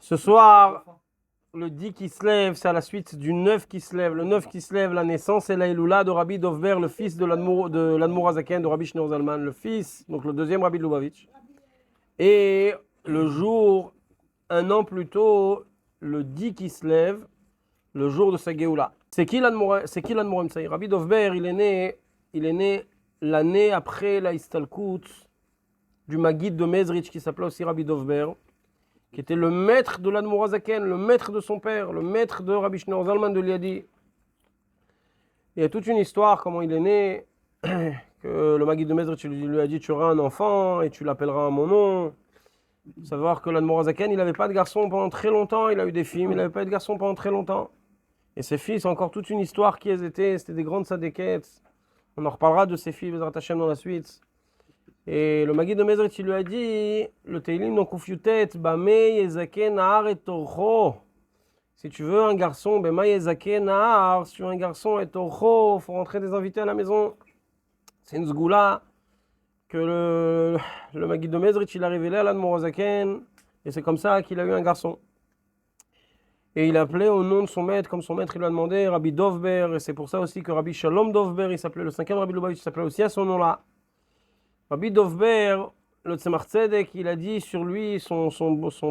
Ce soir, le 10 qui se lève, c'est à la suite du 9 qui se lève. Le 9 qui se lève, la naissance et l'Aïloula de Rabbi Dovber, le fils de l'Admour Azaken, de Rabbi Shneur Zalman, le fils, donc le deuxième Rabbi de Lubavitch. Et le jour, un an plus tôt, le 10 qui se lève, le jour de sa Géoula. C'est qui l'Admour Mtsaï? Rabbi Dovber, il est né l'année après la Istalkut du Maguid de Mezrich, qui s'appelait aussi Rabbi Dovber, qui était le maître de l'Admour Azaken, le maître de son père, le maître de Rabbi Shneur Zalman de Liadi. Il y a toute une histoire, comment il est né, que le Maguid de Mezrich lui a dit: tu auras un enfant et tu l'appelleras à mon nom. Savoir que l'Admour Azaken, il n'avait pas de garçon pendant très longtemps, il a eu des filles, mais il n'avait pas eu de garçon pendant très longtemps. Et ses filles, c'est encore toute une histoire qui elles étaient, c'était des grandes sadéquettes. On en reparlera de ses filles, Bezrat Hashem, dans la suite. Et le Maguid de Mezrich, il lui a dit, le Teilim dans Koufyutet, Bamei Yezaken Nahar et Torcho. Si tu veux un garçon, Bama Yezaken Nahar, si tu veux un garçon et Torcho, il faut rentrer des invités à la maison. C'est une zgoula que le Maguid de Mezrich, il a révélé à l'Admour Azaken, et c'est comme ça qu'il a eu un garçon. Et il appelait au nom de son maître, comme son maître il lui a demandé, Rabbi Dovber, et c'est pour ça aussi que Rabbi Shalom Dovber, il s'appelait le cinquième Rabbi Lubavitch, il s'appelait aussi à son nom-là. Rabbi Dovber, le Tzemach Tzedek, il a dit sur lui, son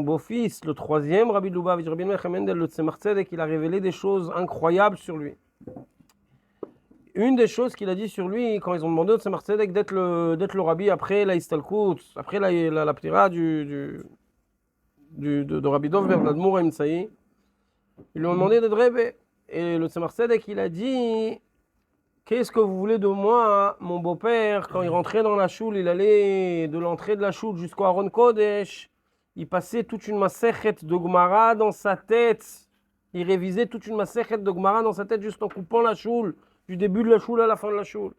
beau-fils, le troisième Rabbi Lubavitch, Rabbi Menachem Mendel, le Tzemach Tzedek, il a révélé des choses incroyables sur lui. Une des choses qu'il a dit sur lui, quand ils ont demandé au Tzemach Tzedek d'être le Rabbi après la Istalkut, après la ptira de Rabbi Dovber, l'Admour Mtsaï, ils lui ont demandé d'être Rebbe. Et le Tzemach Tzedek, il a dit: qu'est-ce que vous voulez de moi, mon beau-père? Quand il rentrait dans la choule, il allait de l'entrée de la choule jusqu'au Aron Kodesh. Il passait toute une masechet de Gemara dans sa tête. Il révisait toute une masechet de Gemara dans sa tête juste en coupant la choule, du début de la choule à la fin de la choule.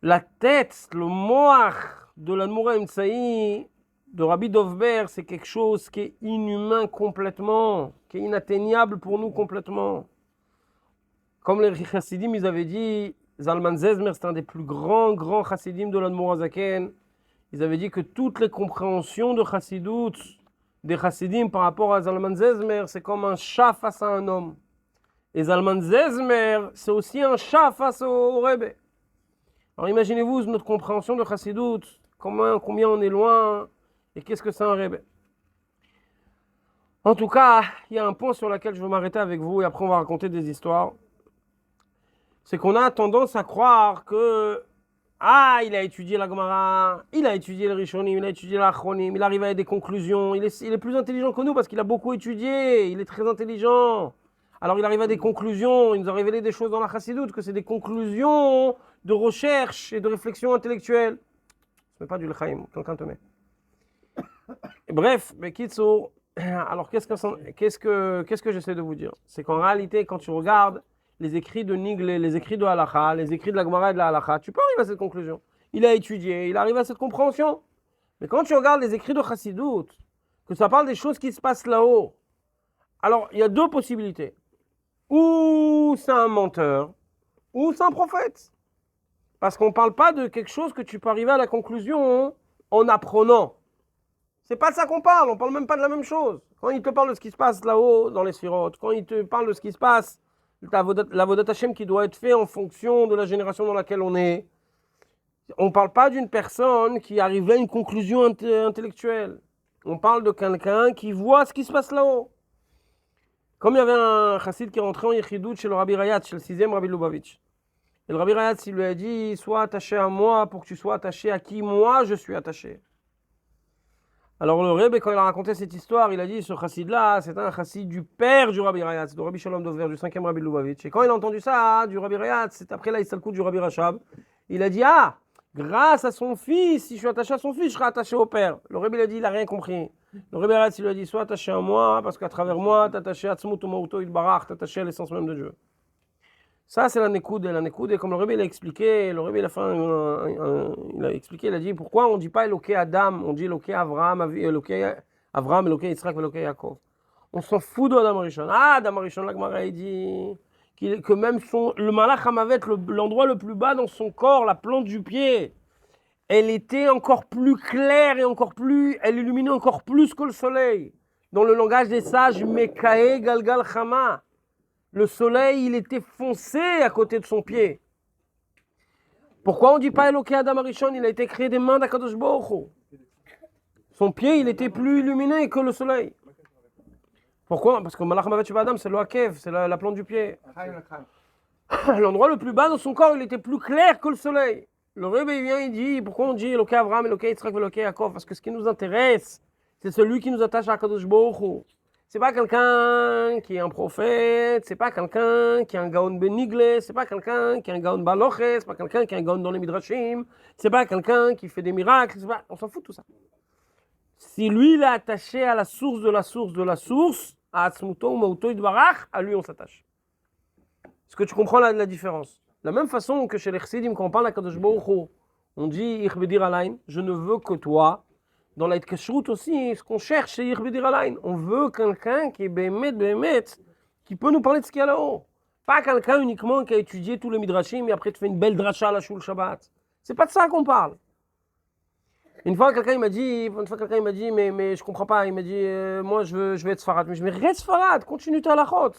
La tête, le moach de l'Admour Mtsaï, de Rabbi Dovber, c'est quelque chose qui est inhumain complètement, qui est inatteignable pour nous complètement. Comme les chassidim, ils avaient dit, Zalman Zezmer, c'est un des plus grands chassidim de l'Admour Azaken. Ils avaient dit que toutes les compréhensions de chassidut, des chassidim par rapport à Zalman Zezmer, c'est comme un chat face à un homme. Et Zalman Zezmer, c'est aussi un chat face au Rebbe. Alors imaginez-vous notre compréhension de chassidut, combien on est loin, et qu'est-ce que c'est un Rebbe. En tout cas, il y a un point sur lequel je veux m'arrêter avec vous, et après on va raconter des histoires. C'est qu'on a tendance à croire que il a étudié la Gemara, il a étudié le Rishonim, il a étudié l'Achronim, il arrive à des conclusions, il est plus intelligent que nous parce qu'il a beaucoup étudié, il est très intelligent. Alors il arrive à des conclusions, il nous a révélé des choses dans la Chassidoute, que c'est des conclusions de recherche et de réflexion intellectuelle. Ce n'est pas du L'chaim, quelqu'un te met. Bref, mais Kitsour, alors qu'est-ce que j'essaie de vous dire? C'est qu'en réalité, quand tu regardes les écrits de Nigle, les écrits de Halakha, les écrits de la Gemara et de la Halakha, tu peux arriver à cette conclusion. Il a étudié, il arrive à cette compréhension. Mais quand tu regardes les écrits de Chassidut, que ça parle des choses qui se passent là-haut, alors il y a deux possibilités. Ou c'est un menteur, ou c'est un prophète. Parce qu'on ne parle pas de quelque chose que tu peux arriver à la conclusion en apprenant. C'est pas de ça qu'on parle, on ne parle même pas de la même chose. Quand il te parle de ce qui se passe là-haut dans les sphirotes, quand il te parle de ce qui se passe, l'avodat Hashem qui doit être fait en fonction de la génération dans laquelle on est. On ne parle pas d'une personne qui arrive à une conclusion intellectuelle. On parle de quelqu'un qui voit ce qui se passe là-haut. Comme il y avait un chassid qui rentrait en Yechidout chez le Rabbi Rayatz, chez le sixième Rabbi Lubavitch. Et le Rabbi Rayatz, il lui a dit: sois attaché à moi pour que tu sois attaché à qui moi je suis attaché. Alors le Rebbe, quand il a raconté cette histoire, il a dit: ce chassid-là, c'est un chassid du père du Rabbi Rayatz, du Rabbi Shalom Dovber, du cinquième Rabbi Lubavitch. Et quand il a entendu ça, du Rabbi Rayatz, c'est après la Istalkut du Rabbi Rashab, il a dit: grâce à son fils, si je suis attaché à son fils, je serai attaché au père. Le Rebbe, il a dit: il n'a rien compris. Le Rabbi Rayatz, il lui a dit: sois attaché à moi, parce qu'à travers moi, tu es attaché à Tzmut Umauto Itbarach, tu es attaché à l'essence même de Dieu. Ça, c'est la Nekoud. Et la Nekoud, et comme le Rebbe il a expliqué, le Rebbe il a expliqué, il a dit: pourquoi on ne dit pas Eloké Adam, on dit Eloké Avraham, Eloké Yitzhak, Eloké Yaakov. On s'en fout de Adam Arishon. Ah, Adam Arishon, la Gemara, il dit que même le Malach Hamavet, l'endroit le plus bas dans son corps, la plante du pied, elle était encore plus claire et elle illuminait encore plus que le soleil. Dans le langage des sages, Mekae Galgal Chama. Le soleil, il était foncé à côté de son pied. Pourquoi on ne dit pas Eloké Adam Arishon? Il a été créé des mains d'Akadosh Baruch Hu. Son pied, il était plus illuminé que le soleil. Pourquoi? Parce que Malach Hamavet Sheba Adam, c'est le Hakev, c'est la plante du pied. L'endroit le plus bas dans son corps, il était plus clair que le soleil. Le Rebbe il vient, il dit, pourquoi on dit Eloké Avraham, Eloké Yitzhak, Eloké Yaakov? Parce que ce qui nous intéresse, c'est celui qui nous attache à Akadosh Baruch Hu. C'est pas quelqu'un qui est un prophète, c'est pas quelqu'un qui est un gaon benigle, c'est pas quelqu'un qui est un gaon baloche, c'est pas quelqu'un qui est un gaon dans les midrashim, c'est pas quelqu'un qui fait des miracles, on s'en fout de tout ça. Si lui il est attaché à la source de la source de la source, à Atzmuto ou Mauto Idbarach, à lui on s'attache. Est-ce que tu comprends la différence? De la même façon que chez les Chassidim, quand on parle à Kadosh Baruch Hu, on dit Ich bedir alain, je ne veux que toi. Dans la Kashrut aussi, ce qu'on cherche, c'est Ich bedir alain. On veut quelqu'un qui est bémet, qui peut nous parler de ce qu'il y a là-haut. Pas quelqu'un uniquement qui a étudié tous les midrashim et après tu fais une belle dracha à la Shul Shabbat. C'est pas de ça qu'on parle. Une fois, quelqu'un il m'a dit, mais je comprends pas. Il m'a dit, moi je vais être Sfarad. Mais je me dis, reste Sfarad, continue ta halachot.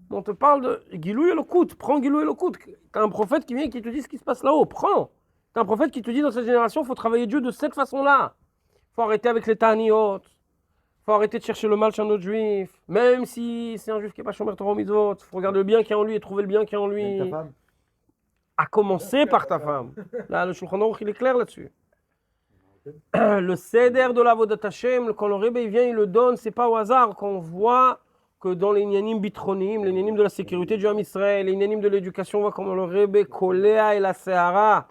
On te parle de Gilou Elokut, prends Gilou Elokut. T'as un prophète qui vient et qui te dit ce qui se passe là-haut, prends. T'as un prophète qui te dit dans cette génération, il faut travailler Dieu de cette façon-là. Il faut arrêter avec les Ta'aniot. Il faut arrêter de chercher le mal chez un autre juif. Même si c'est un juif qui n'est pas Shomer Torah Mitzvot, il faut regarder le bien qu'il y a en lui et trouver le bien qu'il y a en lui. Ta femme. À commencer par ta femme. Là, le Shulchan Aruch, il est clair là-dessus. Le Seder de l'Avodat Hashem, quand le Rebbe vient, il le donne, c'est pas au hasard qu'on voit que dans les Inyanim Bitronim, les Inyanim de la sécurité du Ham Israël, les Inyanim de l'éducation, on voit comment le Rebbe Koléa et la Sehara,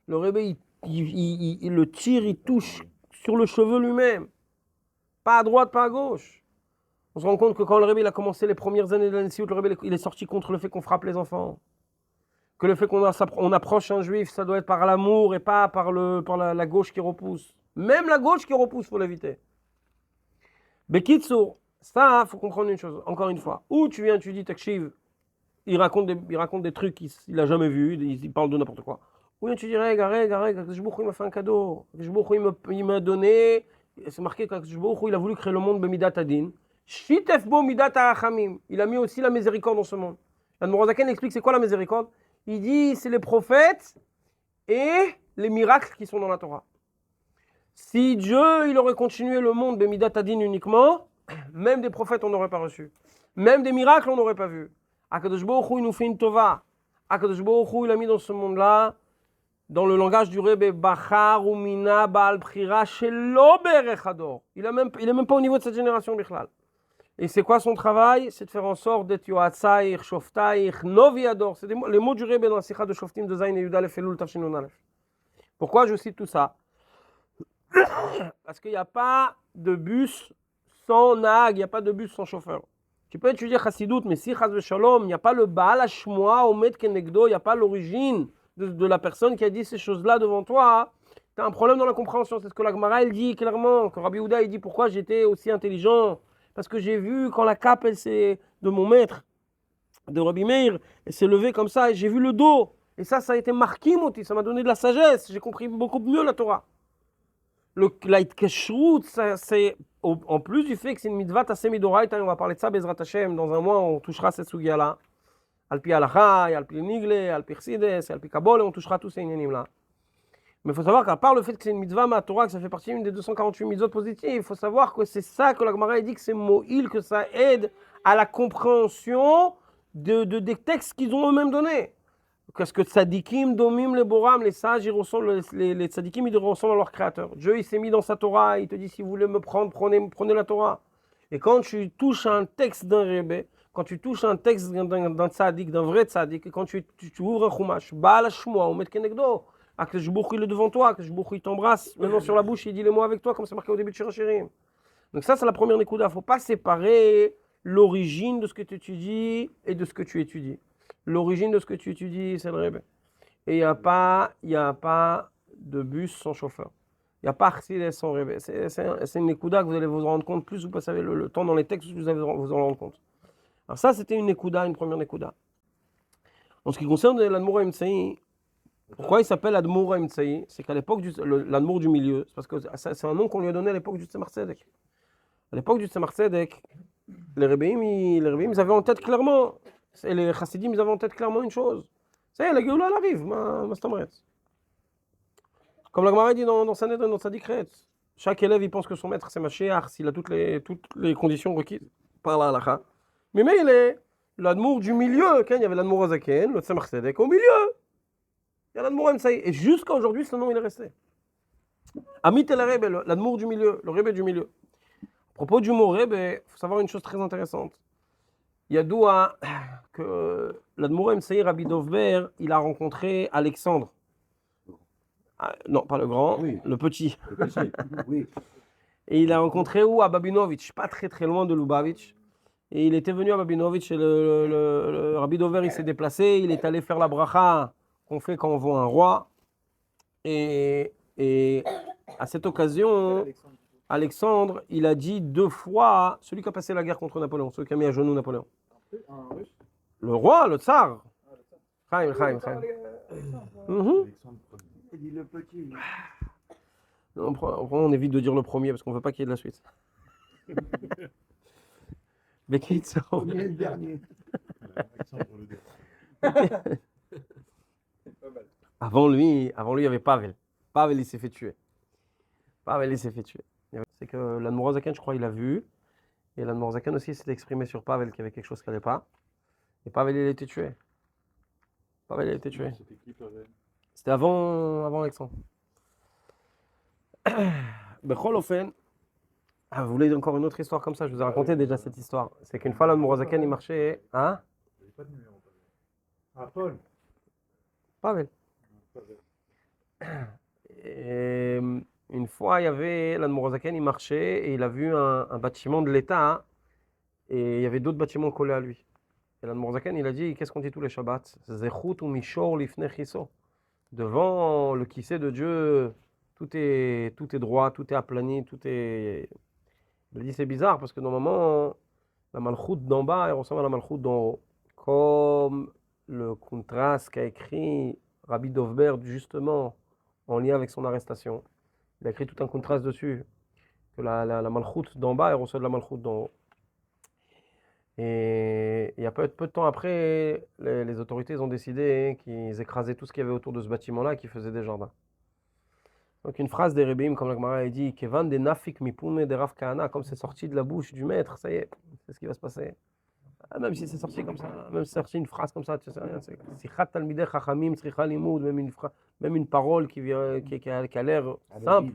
le Rebbe il le tire, il touche sur le cheveu lui-même, pas à droite, pas à gauche. On se rend compte que quand le Rebbe il a commencé les premières années de la Nessiout, le Rebbe il est sorti contre le fait qu'on frappe les enfants. Que le fait qu'on approche un juif, ça doit être par l'amour et pas par la gauche qui repousse. Même la gauche qui repousse, il faut l'éviter. Bekitsour, ça, il faut comprendre une chose, encore une fois. Ou tu viens, tu dis, Takshiv, il raconte des trucs qu'il n'a jamais vus, il parle de n'importe quoi. Ou bien tu dis, regarde, Kajbouchou, il m'a fait un cadeau. Kajbouchou, il m'a donné, c'est marqué Kajbouchou, il a voulu créer le monde Bemidat Adin. Shitef bo midat ha'achamim. Il a mis aussi la miséricorde dans ce monde. L'Admor Zaken explique c'est quoi la miséricorde. Il dit c'est les prophètes et les miracles qui sont dans la Torah. Si Dieu il aurait continué le monde Bemidat Adin uniquement, même des prophètes on n'aurait pas reçu. Même des miracles on n'aurait pas vu. Akadosh Baruch Hu il nous fait une tova. Akadosh Baruch Hu il a mis dans ce monde-là, dans le langage du Rebbe, Bachar ou Mina Baal Prira Shelo Berechador. Il est même pas au niveau de cette génération Bichlal. Et c'est quoi son travail? C'est de faire en sorte d'être Yoatzaïr, Shoftaïr, Noviador. C'est les mots du Rebbe dans la Sikha de Shoftim de Zayn et Yudalef Elul Tafshin Alef. Pourquoi je cite tout ça? Parce qu'il n'y a pas de bus sans nag, il n'y a pas de bus sans chauffeur. Tu peux étudier Chassidut, mais si Chas Shalom, il n'y a pas le Baal Hashmoa, Omed Kenegdo, il n'y a pas l'origine de la personne qui a dit ces choses-là devant toi. Tu as un problème dans la compréhension. C'est ce que la Gemara elle dit clairement. Que Rabbi Houda il dit pourquoi j'étais aussi intelligent. Parce que j'ai vu quand la cape elle s'est de mon maître, de Rabbi Meir, elle s'est levée comme ça et j'ai vu le dos. Et ça a été marqué, Moti. Ça m'a donné de la sagesse. J'ai compris beaucoup mieux la Torah. La Kashrut, c'est en plus du fait que c'est une mitzvah tassé midoraita, on va parler de ça, Bezrat Hashem, dans un mois on touchera cette sugia-là. Alpi Alachai, Alpi Nigle, Alpi Chsides, Alpi Kabol, et on touchera tous ces inyanim-là. Mais il faut savoir qu'à part le fait que c'est une mitzvah ma Torah, que ça fait partie d'une des 248 mitzvot positives, il faut savoir que c'est ça que la Gemara dit que c'est mo'il, que ça aide à la compréhension des textes qu'ils ont eux-mêmes donnés. Parce que tzadikim, domim, les boram, les sages, les tzadikim, ils ressemblent à leur créateur. Dieu, il s'est mis dans sa Torah, il te dit, si vous voulez me prendre, prenez la Torah. Et quand tu touches un texte d'un Rebbe, quand tu touches un texte d'un tzadik, d'un vrai tzadik, et quand tu ouvres un chumash, Baal Hashmoa, Omed Kenegdo, Akadosh Baruch Hu il est devant toi, Akadosh Baruch Hu il t'embrasse, maintenant sur la bouche, il dit les mots avec toi, comme c'est marqué au début de Shir HaShirim. Donc ça, c'est la première nekuda. Il ne faut pas séparer l'origine de ce que tu étudies et de ce que tu étudies. L'origine de ce que tu étudies, c'est le Rebbe. Et il n'y a pas de bus sans chauffeur. Il n'y a pas Chassidé sans Rebbe. C'est une Nekuda que vous allez vous en rendre compte. Plus vous passez le temps dans les textes, plus vous allez vous en rendre compte. Alors ça, c'était une Nekuda, une première Nekuda. En ce qui concerne l'Admour Emtsai, pourquoi il s'appelle Admour Emtsai? C'est qu'à l'époque, l'Admour du milieu, c'est parce que c'est un nom qu'on lui a donné à l'époque du Tzemar Tzedek. À l'époque du Tzemar Tzedek, les Rebbeim, ils avaient en tête clairement, et les Chassidim, ils avaient en tête clairement une chose. Ça y est, la Géoula, elle arrive, ma stamret. Comme la Gemara dit dans Sanhedrin, dans sa Dikret, chaque élève, il pense que son maître, c'est Mashiach, s'il a toutes les conditions requises par la halakha. Mais il est l'Admour du milieu, quand il y avait l'Admour Azaken, le Tzemar Tzedek, au milieu. Il y a l'Admour Emtsai. Et jusqu'à aujourd'hui, ce nom, il est resté. Amit el Rebbe, l'Admour du milieu, le Rebbe du milieu. À propos du mot Rebbe, il faut savoir une chose très intéressante. Il y a doua que l'Admour Emtsai, Rabbi Dovber, il a rencontré Alexandre. Non, pas le grand, oui. Le petit. Le petit, oui. Et il a rencontré où? À Babinovitch, pas très très loin de Lubavitch. Et il était venu à Babinovitch et le Rabbi Dover, il s'est déplacé, il est allé faire la bracha qu'on fait quand on voit un roi. Et à cette occasion, Alexandre, il a dit 2 fois, celui qui a passé la guerre contre Napoléon, celui qui a mis à genoux Napoléon. Le roi, le tsar. Chaim. Il dit le petit. On évite de dire le premier parce qu'on ne veut pas qu'il y ait de la suite. Mais qui est le dernier. Avant lui, il y avait Pavel. Pavel, il s'est fait tuer. C'est que l'Admour Zaken, je crois, il a vu. Et l'Admour Zaken aussi s'est exprimé sur Pavel qu'il y avait quelque chose qui n'allait pas. Et Pavel, il a été tué. C'était qui, Pavel? C'était avant Alexandre. Bechol Ofen. Vous voulez encore une autre histoire comme ça? Je vous ai raconté déjà cette histoire. C'est qu'une fois, l'Admour Zaken, il marchait. Hein? Il n'y avait pas de numéro, Pavel. Ah, Paul. Pavel. Et une fois, il y avait l'Admour Zaken, il marchait et il a vu un bâtiment de l'État et il y avait d'autres bâtiments collés à lui. Et l'Admour Zaken, il a dit, qu'est-ce qu'on dit tous les Shabbats? Zechut ou Mishor lifnei chiso. Devant le kissé de Dieu, tout est droit, tout est aplani, tout est... Il a dit, c'est bizarre parce que normalement, la malchoute d'en bas, elle ressemble à la malchoute d'en haut. Comme le contraste qu'a écrit Rabbi Dovber, justement, en lien avec son arrestation. Il a écrit tout un contraste dessus, que la malchoute d'en bas, elle reçoit de la malchoute d'en haut. Et il y a peu de temps après, les autorités ont décidé qu'ils écrasaient tout ce qu'il y avait autour de ce bâtiment-là, qui faisait des jardins. Donc une phrase des Rebbeim, comme la Gemara a dit, Kevan de nafik mipume de Rav Kahana, comme c'est sorti de la bouche du maître, ça y est, c'est ce qui va se passer. Même si c'est sorti comme ça, même si c'est sorti une phrase comme ça, tu sais rien. Sichat talmidei chachamim tzricha limud, même une parole qui a l'air simple.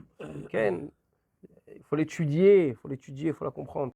Il faut l'étudier, il faut la comprendre.